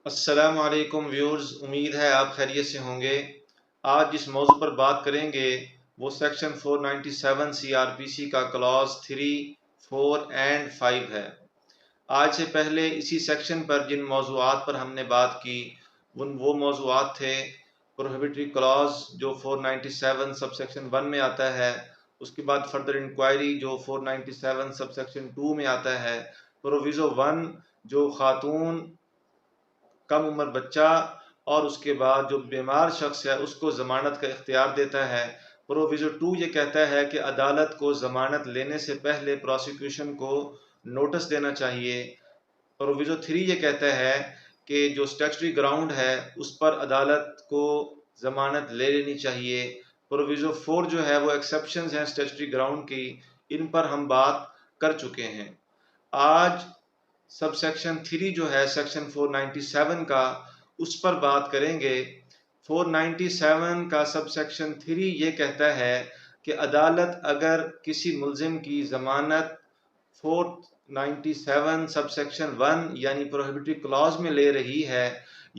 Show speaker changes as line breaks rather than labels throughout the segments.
السلام علیکم ویورز، امید ہے آپ خیریت سے ہوں گے۔ آج جس موضوع پر بات کریں گے وہ سیکشن 497 سی آر پی سی کا کلاز 3، 4 اینڈ 5 ہے۔ آج سے پہلے اسی سیکشن پر جن موضوعات پر ہم نے بات کی وہ موضوعات تھے پروہیبٹری کلاز جو 497 سب سیکشن 1 میں آتا ہے، اس کے بعد فردر انکوائری جو 497 سب سیکشن 2 میں آتا ہے، پروویزو 1 جو خاتون کم عمر بچہ اور اس کے بعد جو بیمار شخص ہے اس کو ضمانت کا اختیار دیتا ہے۔ پروویزو 2 یہ کہتا ہے کہ عدالت کو ضمانت لینے سے پہلے پروسیکیوشن کو نوٹس دینا چاہیے۔ پروویزو 3 یہ کہتا ہے کہ جو اسٹیچوٹری گراؤنڈ ہے اس پر عدالت کو ضمانت لے لینی چاہیے۔ پروویزو 4 جو ہے وہ ایکسیپشنز ہیں اسٹیچوٹری گراؤنڈ کی، ان پر ہم بات کر چکے ہیں۔ آج سب سیکشن 3 جو ہے سیکشن 497 کا، اس پر بات کریں گے۔ 497 کا سب سیکشن 3 یہ کہتا ہے کہ عدالت اگر کسی ملزم کی ضمانت 497 سب سیکشن 1 یعنی پروہیبٹری کلاز میں لے رہی ہے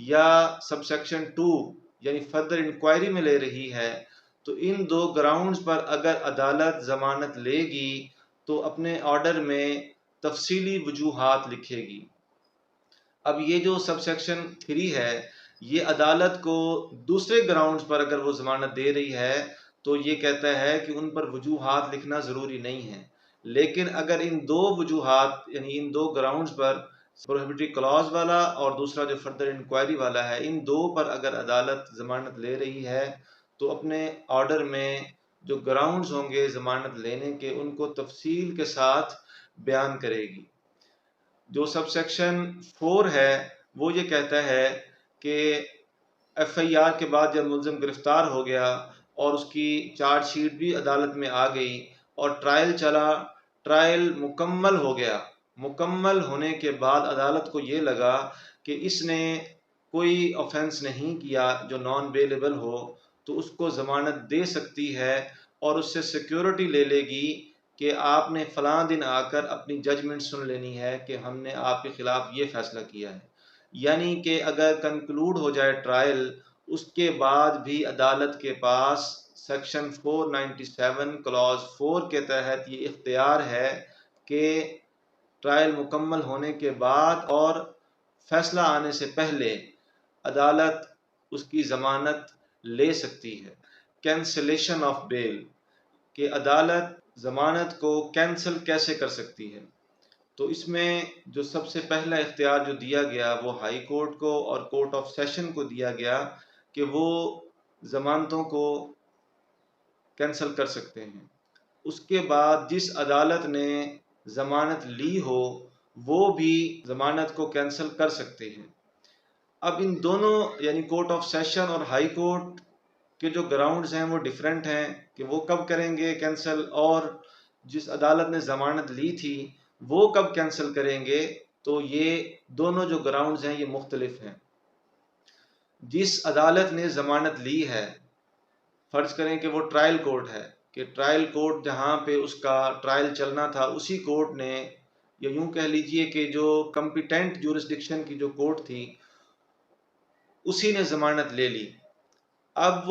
یا سب سیکشن 2 یعنی فردر انکوائری میں لے رہی ہے، تو ان دو گراؤنڈز پر اگر عدالت ضمانت لے گی تو اپنے آرڈر میں تفصیلی وجوہات لکھے گی۔ اب یہ جو سب سیکشن 3 ہے یہ عدالت کو دوسرے گراؤنڈز پر اگر وہ ضمانت دے رہی ہے تو یہ کہتا ہے کہ ان پر وجوہات لکھنا ضروری نہیں ہے، لیکن اگر ان دو وجوہات یعنی ان دو گراؤنڈز پر پروہیبٹری کلاز والا اور دوسرا جو فردر انکوائری والا ہے، ان دو پر اگر عدالت ضمانت لے رہی ہے تو اپنے آرڈر میں جو گراؤنڈز ہوں گے ضمانت لینے کے ان کو تفصیل کے ساتھ بیان کرے گی۔ جو سب سیکشن 4 ہے وہ یہ کہتا ہے کہ ایف آئی آر کے بعد جب ملزم گرفتار ہو گیا اور اس کی چارج شیٹ بھی عدالت میں آ گئی اور ٹرائل چلا، ٹرائل مکمل ہو گیا، مکمل ہونے کے بعد عدالت کو یہ لگا کہ اس نے کوئی آفینس نہیں کیا جو نان بیلیبل ہو، تو اس کو ضمانت دے سکتی ہے اور اس سے سیکیورٹی لے لے گی کہ آپ نے فلاں دن آ کر اپنی ججمنٹ سن لینی ہے کہ ہم نے آپ کے خلاف یہ فیصلہ کیا ہے۔ یعنی کہ اگر کنکلوڈ ہو جائے ٹرائل، اس کے بعد بھی عدالت کے پاس سیکشن 497 کلاز 4 کے تحت یہ اختیار ہے کہ ٹرائل مکمل ہونے کے بعد اور فیصلہ آنے سے پہلے عدالت اس کی ضمانت لے سکتی ہے۔ کینسلیشن آف بیل، کہ عدالت ضمانت کو کینسل کیسے کر سکتی ہے، تو اس میں جو سب سے پہلا اختیار جو دیا گیا وہ ہائی کورٹ کو اور کورٹ آف سیشن کو دیا گیا کہ وہ ضمانتوں کو کینسل کر سکتے ہیں۔ اس کے بعد جس عدالت نے ضمانت لی ہو وہ بھی ضمانت کو کینسل کر سکتے ہیں۔ اب ان دونوں یعنی کورٹ آف سیشن اور ہائی کورٹ کے جو گراؤنڈز ہیں وہ ڈیفرنٹ ہیں کہ وہ کب کریں گے کینسل، اور جس عدالت نے ضمانت لی تھی وہ کب کینسل کریں گے، تو یہ دونوں جو گراؤنڈز ہیں یہ مختلف ہیں۔ جس عدالت نے ضمانت لی ہے، فرض کریں کہ وہ ٹرائل کورٹ ہے، کہ ٹرائل کورٹ جہاں پہ اس کا ٹرائل چلنا تھا اسی کورٹ نے، یا یوں کہہ لیجئے کہ جو کمپیٹنٹ جورسڈکشن کی جو کورٹ تھی اسی نے ضمانت لے لی۔ اب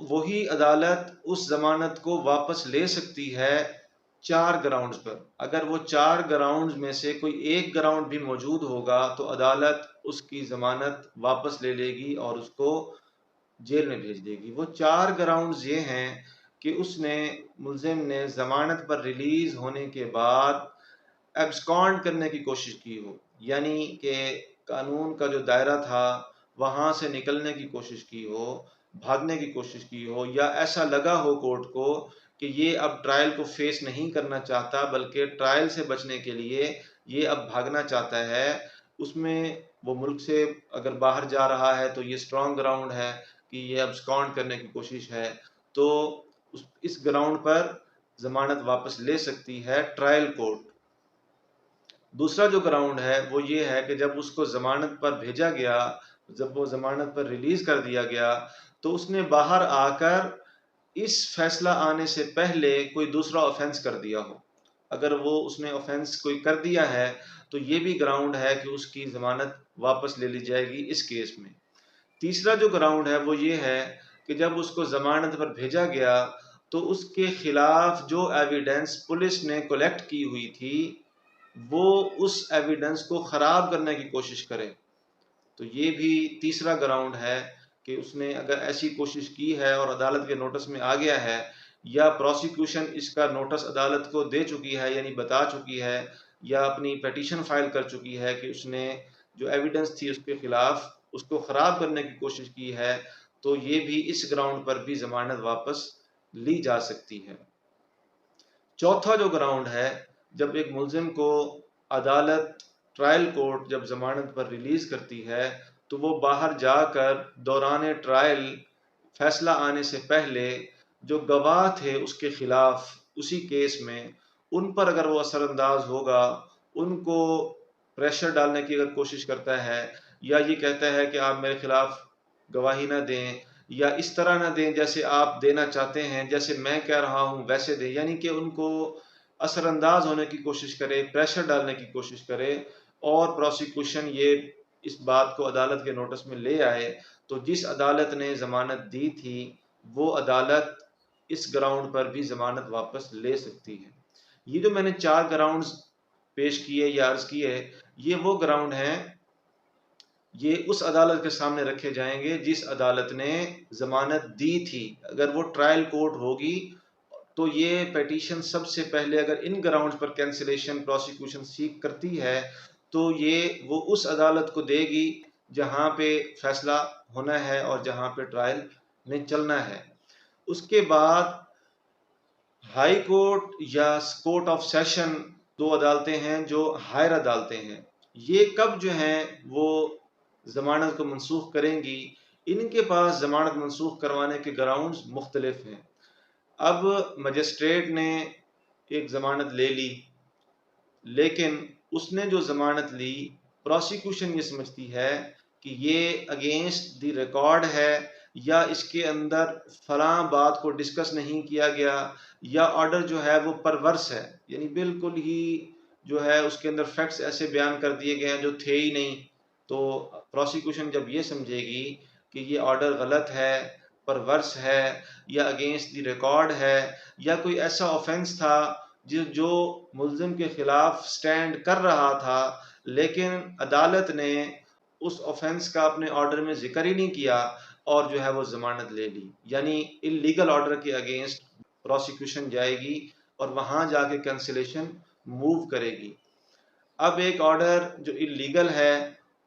وہی عدالت اس ضمانت کو واپس لے سکتی ہے 4 گراؤنڈز پر۔ اگر وہ 4 گراؤنڈز میں سے کوئی ایک گراؤنڈ بھی موجود ہوگا تو عدالت اس کی ضمانت واپس لے لے گی اور اس کو جیل میں بھیج دے گی۔ وہ 4 گراؤنڈز یہ ہیں کہ اس نے ملزم نے ضمانت پر ریلیز ہونے کے بعد ایبسکانڈ کرنے کی کوشش کی ہو، یعنی کہ قانون کا جو دائرہ تھا وہاں سے نکلنے کی کوشش کی ہو، بھاگنے کی کوشش کی ہو، یا ایسا لگا ہو کورٹ کو کہ یہ اب ٹرائل کو فیس نہیں کرنا چاہتا بلکہ ٹرائل سے بچنے کے لیے یہ اب بھاگنا چاہتا ہے۔ اس میں وہ ملک سے اگر باہر جا رہا ہے تو یہ اسٹرانگ گراؤنڈ ہے کہ یہ ابسکانڈ کرنے کی کوشش ہے، تو اس گراؤنڈ پر ضمانت واپس لے سکتی ہے ٹرائل کورٹ۔ دوسرا جو گراؤنڈ ہے وہ یہ ہے کہ جب اس کو ضمانت پر بھیجا گیا، جب وہ ضمانت پر ریلیز کر دیا گیا تو اس نے باہر آ کر اس فیصلہ آنے سے پہلے کوئی دوسرا آفینس کر دیا ہو۔ اگر وہ اس نے آفینس کوئی کر دیا ہے تو یہ بھی گراؤنڈ ہے کہ اس کی ضمانت واپس لے لی جائے گی اس کیس میں۔ تیسرا جو گراؤنڈ ہے وہ یہ ہے کہ جب اس کو ضمانت پر بھیجا گیا تو اس کے خلاف جو ایویڈنس پولیس نے کلیکٹ کی ہوئی تھی وہ اس ایویڈنس کو خراب کرنے کی کوشش کرے، تو یہ بھی تیسرا گراؤنڈ ہے کہ اس نے اگر ایسی کوشش کی ہے اور عدالت کے نوٹس میں آ گیا ہے یا پروسیکیوشن اس کا نوٹس عدالت کو دے چکی ہے، یعنی بتا چکی ہے یا اپنی پیٹیشن فائل کر چکی ہے کہ اس نے جو ایویڈنس تھی اس کے خلاف اس کو خراب کرنے کی کوشش کی ہے، تو یہ بھی اس گراؤنڈ پر بھی ضمانت واپس لی جا سکتی ہے۔ چوتھا جو گراؤنڈ ہے، جب ایک ملزم کو عدالت ٹرائل کورٹ جب ضمانت پر ریلیز کرتی ہے تو وہ باہر جا کر دوران ٹرائل فیصلہ آنے سے پہلے جو گواہ تھے اس کے خلاف اسی کیس میں ان پر اگر وہ اثر انداز ہوگا، ان کو پریشر ڈالنے کی اگر کوشش کرتا ہے یا یہ کہتا ہے کہ آپ میرے خلاف گواہی نہ دیں یا اس طرح نہ دیں جیسے آپ دینا چاہتے ہیں، جیسے میں کہہ رہا ہوں ویسے دیں، یعنی کہ ان کو اثر انداز ہونے کی کوشش کرے، پریشر ڈالنے کی کوشش کرے اور پروسیکیوشن یہ اس بات کو عدالت کے نوٹس میں لے آئے، تو جس عدالت نے ضمانت دی تھی وہ عدالت اس گراؤنڈ پر بھی ضمانت واپس لے سکتی ہے۔ یہ جو میں نے 4 گراؤنڈز پیش کیے یا عرض کیے، یہ وہ گراؤنڈ ہیں، یہ اس عدالت کے سامنے رکھے جائیں گے جس عدالت نے ضمانت دی تھی۔ اگر وہ ٹرائل کورٹ ہوگی تو یہ پیٹیشن سب سے پہلے اگر ان گراؤنڈز پر کینسلیشن پروسیکیوشن سیک کرتی ہے تو یہ وہ اس عدالت کو دے گی جہاں پہ فیصلہ ہونا ہے اور جہاں پہ ٹرائل نے چلنا ہے۔ اس کے بعد ہائی کورٹ یا کورٹ آف سیشن 2 عدالتیں ہیں جو ہائر عدالتیں ہیں، یہ کب جو ہیں وہ ضمانت کو منسوخ کریں گی؟ ان کے پاس ضمانت منسوخ کروانے کے گراؤنڈز مختلف ہیں۔ اب مجسٹریٹ نے ایک ضمانت لے لی، لیکن اس نے جو ضمانت لی پروسیکیوشن یہ سمجھتی ہے کہ یہ اگینسٹ دی ریکارڈ ہے یا اس کے اندر فلاں بات کو ڈسکس نہیں کیا گیا یا آرڈر جو ہے وہ پرورس ہے، یعنی بالکل ہی جو ہے اس کے اندر فیکٹس ایسے بیان کر دیے گئے ہیں جو تھے ہی نہیں، تو پروسیکیوشن جب یہ سمجھے گی کہ یہ آرڈر غلط ہے، پرورس ہے یا اگینسٹ دی ریکارڈ ہے یا کوئی ایسا آفینس تھا جو ملزم کے خلاف سٹینڈ کر رہا تھا لیکن عدالت نے اس آفینس کا اپنے آرڈر میں ذکر ہی نہیں کیا اور جو ہے وہ ضمانت لے لی، یعنی انلیگل آرڈر کے اگینسٹ پروسیکیوشن جائے گی اور وہاں جا کے کینسلیشن موو کرے گی۔ اب ایک آرڈر جو انلیگل ہے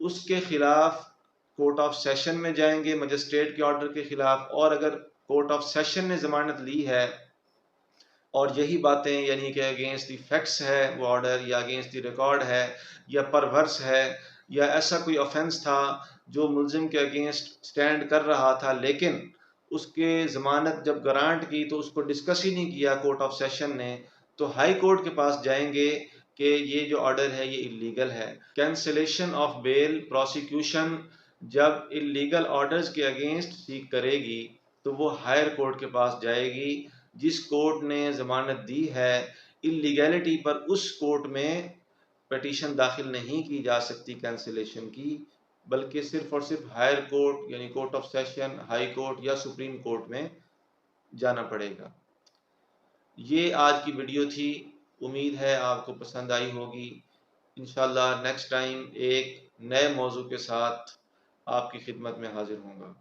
اس کے خلاف کورٹ آف سیشن میں جائیں گے مجسٹریٹ کے آرڈر کے خلاف، اور اگر کورٹ آف سیشن نے ضمانت لی ہے اور یہی باتیں یعنی کہ اگینسٹ دی فیکٹس ہے وہ آرڈر یا اگینسٹ دی ریکارڈ ہے یا پرورس ہے یا ایسا کوئی آفینس تھا جو ملزم کے اگینسٹ سٹینڈ کر رہا تھا لیکن اس کے ضمانت جب گرانٹ کی تو اس کو ڈسکس ہی نہیں کیا کورٹ آف سیشن نے، تو ہائی کورٹ کے پاس جائیں گے کہ یہ جو آرڈر ہے یہ انلیگل ہے۔ کینسلیشن آف بیل پروسیکیوشن جب انلیگل آرڈرز کے اگینسٹ سیک کرے گی تو وہ ہائر کورٹ کے پاس جائے گی، جس کورٹ نے ضمانت دی ہے انلیگیلٹی پر اس کورٹ میں پیٹیشن داخل نہیں کی جا سکتی کینسلیشن کی، بلکہ صرف اور صرف ہائر کورٹ یعنی court of session, high court یا سپریم کورٹ میں جانا پڑے گا۔ یہ آج کی ویڈیو تھی، امید ہے آپ کو پسند آئی ہوگی۔ انشاءاللہ نیکسٹ ٹائم ایک نئے موضوع کے ساتھ آپ کی خدمت میں حاضر ہوں گا۔